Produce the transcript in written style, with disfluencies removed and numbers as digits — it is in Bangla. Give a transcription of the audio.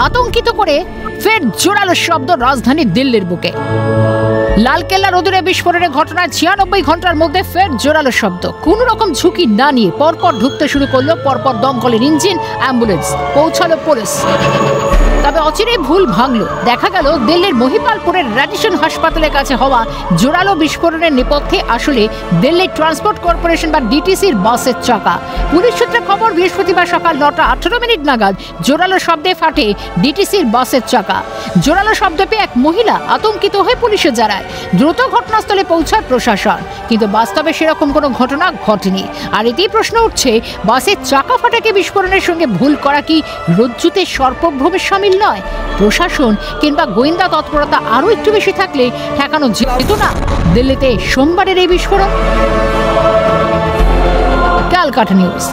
আতঙ্কিত করে ফের জোরালো শব্দ রাজধানী দিল্লির বুকে। লালকেল্লার অদূরে বিস্ফোরণের ঘটনায় 96 ঘন্টার মধ্যে ফের জোরালো শব্দ। কোন রকম ঝুঁকি না নিয়ে পরপর ঢুকতে শুরু করলো পরপর দমকলের ইঞ্জিন, অ্যাম্বুলেন্স, পৌঁছালো পুলিশ। তবে অচিরেই ভুল ভাঙলো। দেখা গেল দিল্লির মহিপালপুরের রেডিসন হাসপাতালের কাছে হওয়া জোরালো বিস্ফোরণের নেপথ্যে আসলে দিল্লি ট্রান্সপোর্ট কর্পোরেশন বা ডিটিসির বাসের চাকা। পুলিশ সূত্রে খবর, বৃহস্পতিবার সকাল 9টা 18 মিনিট নাগাদ জোরালো শব্দে ফাটে ডিটিসির বাসের চাকা। জোরালো শব্দ পেয়ে এক মহিলা আতঙ্কিত হয়ে পুলিশে জানায়। দ্রুত ঘটনাস্থলে পৌঁছায় প্রশাসন, কিন্তু বাস্তবে সেরকম কোনো ঘটনা ঘটেনি। আর এতেই প্রশ্ন উঠছে, বাসের চাকা ফাটাকে বিস্ফোরণের সঙ্গে ভুল করা কি রজ্জুতে সর্পভ্রমের শামিল নয়? প্রশাসন কিংবা গোয়েন্দা তৎপরতা আরো একটু বেশি থাকলে ঠেকানো যেত না দিল্লিতে সোমবারের এই বিস্ফোরণ? ক্যালকাটা নিউজ।